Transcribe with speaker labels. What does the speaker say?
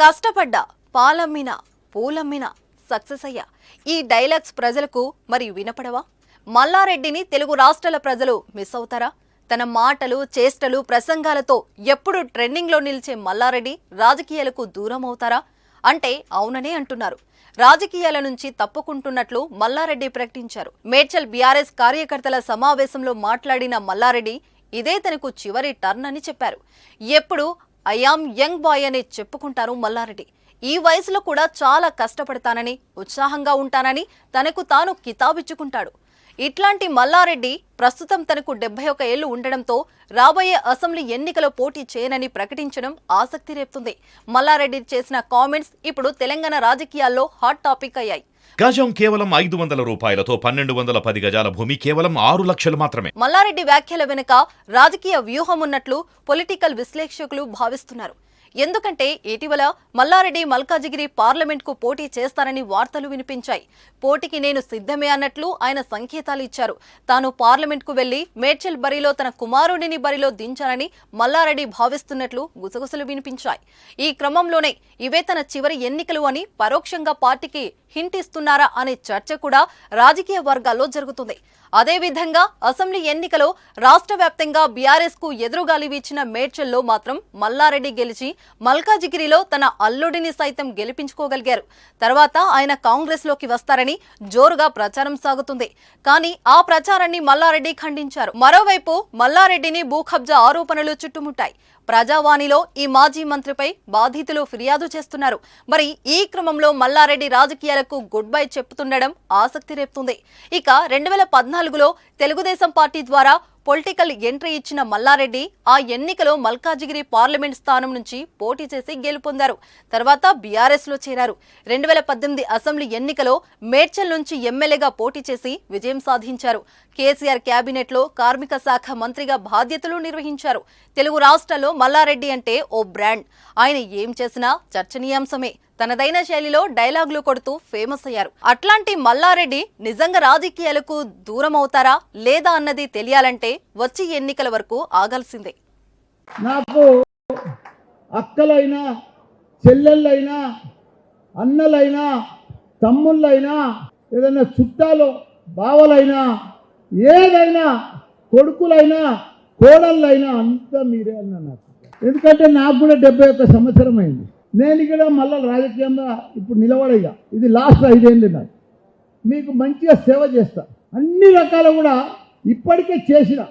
Speaker 1: కష్టపడ్డా పాలమ్మిన పూలమ్మిన సక్సెస్ అయ్యా. ఈ డైలాగ్స్ ప్రజలకు మరి వినపడవా? మల్లారెడ్డిని తెలుగు రాష్ట్రాల ప్రజలు మిస్ అవుతారా? తన మాటలు చేష్టలు ప్రసంగాలతో ఎప్పుడు ట్రెండింగ్లో నిలిచే మల్లారెడ్డి రాజకీయాలకు దూరం అవుతారా అంటే అవుననే అంటున్నారు. రాజకీయాల నుంచి తప్పుకుంటున్నట్లు మల్లారెడ్డి ప్రకటించారు. మేడ్చల్ బీఆర్ఎస్ కార్యకర్తల సమావేశంలో మాట్లాడిన మల్లారెడ్డి ఇదే తనకు చివరి టర్న్ అని చెప్పారు. ఎప్పుడు ఐయామ్ యంగ్ బాయ్ అని చెప్పుకుంటారు మల్లారెడ్డి. ఈ వయసులో కూడా చాలా కష్టపడతానని, ఉత్సాహంగా ఉంటానని తనకు తాను కితాబిచ్చుకుంటాడు. ఇట్లాంటి మల్లారెడ్డి ప్రస్తుతం తనకు 71 ఏళ్లు ఉండడంతో రాబోయే అసెంబ్లీ ఎన్నికలో పోటీ చేయనని ప్రకటించడం ఆసక్తి రేపుతుంది. మల్లారెడ్డి చేసిన కామెంట్స్ ఇప్పుడు తెలంగాణ రాజకీయాల్లో హాట్ టాపిక్ అయ్యాయి.
Speaker 2: గజం కేవలం 500 రూపాయలతో 1210 గజాల భూమి కేవలం 6 లక్షలు మాత్రమే.
Speaker 1: మల్లారెడ్డి వ్యాఖ్యల వెనుక రాజకీయ వ్యూహం ఉన్నట్లు పొలిటికల్ విశ్లేషకులు భావిస్తున్నారు. ఎందుకంటే ఇటీవల మల్లారెడ్డి మల్కాజిగిరి పార్లమెంట్ కు పోటీ చేస్తారని వార్తలు వినిపించాయి. పోటీకి నేను సిద్ధమే అన్నట్లు ఆయన సంకేతాలు ఇచ్చారు. తాను పార్లమెంట్ కు వెళ్లి మేడ్చల్ బరిలో తన కుమారుడిని బరిలో దించాలని మల్లారెడ్డి భావిస్తున్నట్లు గుసగుసలు వినిపించాయి. ఈ క్రమంలోనే ఇవే తన చివరి ఎన్నికలు అని పరోక్షంగా పార్టీకి హింట్ ఇస్తున్నారా అనే చర్చ కూడా రాజకీయ వర్గాల్లో జరుగుతుంది. అదేవిధంగా అసెంబ్లీ ఎన్నికలో రాష్ట్ర వ్యాప్తంగా బీఆర్ఎస్ కు ఎదురుగాలి వీచిన మేడ్చల్లో మాత్రం మల్లారెడ్డి గెలిచి మల్కాజిగిరిలో తన అల్లుడిని సైతం గెలిపించుకోగలిగారు. తర్వాత ఆయన కాంగ్రెస్ లోకి వస్తారని జోరుగా ప్రచారం సాగుతుంది. కానీ ఆ ప్రచారాన్ని మల్లారెడ్డి ఖండించారు. మరోవైపు మల్లారెడ్డిని భూకబ్జా ఆరోపణలు చుట్టుముట్టాయి. ప్రజావాణిలో ఈ మాజీ మంత్రిపై బాధితులు ఫిర్యాదు చేస్తున్నారు. మరి ఈ క్రమంలో మల్లారెడ్డి రాజకీయాలకు గుడ్ బై చెప్పుతుండడం ఆసక్తి రేపుతుంది. ఇక 2014లో తెలుగుదేశం పార్టీ ద్వారా పొలిటికల్ ఎంట్రీ ఇచ్చిన మల్లారెడ్డి ఆ ఎన్నికలో మల్కాజిగిరి పార్లమెంట్ స్థానం నుంచి పోటీ చేసి గెలుపొందారు. తర్వాత బీఆర్ఎస్ లో చేరారు. 2018 అసెంబ్లీ ఎన్నికలో మేడ్చల్ నుంచి ఎమ్మెల్యేగా పోటీ చేసి విజయం సాధించారు. కేసీఆర్ కేబినెట్ లో కార్మిక శాఖ మంత్రిగా బాధ్యతలు నిర్వహించారు. తెలుగు రాష్ట్రాల్లో మల్లారెడ్డి అంటే ఓ బ్రాండ్. ఆయన ఏం చేసినా చర్చనీయాంశమే. తనదైన శైలిలో డైలాగులు కొడుతూ ఫేమస్ అయ్యారు. అట్లాంటి మల్లారెడ్డి నిజంగా రాజకీయాలకు దూరం అవుతారా లేదా అన్నది తెలియాలంటే వచ్చే ఎన్నికల వరకు ఆగాల్సిందే.
Speaker 3: నాకు అక్కలైనా, చెల్లెళ్ళైనా, అన్నలైనా, తమ్ముళ్ళైనా, ఏదైనా చుట్టాలు బావలైనా, ఏదైనా కొడుకులైనా, కోడళ్ళైనా అంతా మీరే అన్న నాకు. ఎందుకంటే నాకు కూడా 71 సంవత్సరం అయింది. నేను ఇక్కడ మళ్ళీ రాజకీయంగా ఇప్పుడు నిలబడయ్యా. ఇది లాస్ట్ 5 ఏళ్ళు నాకు. మీకు మంచిగా సేవ చేస్తా. అన్ని రకాల కూడా ఇప్పటికే చేసిన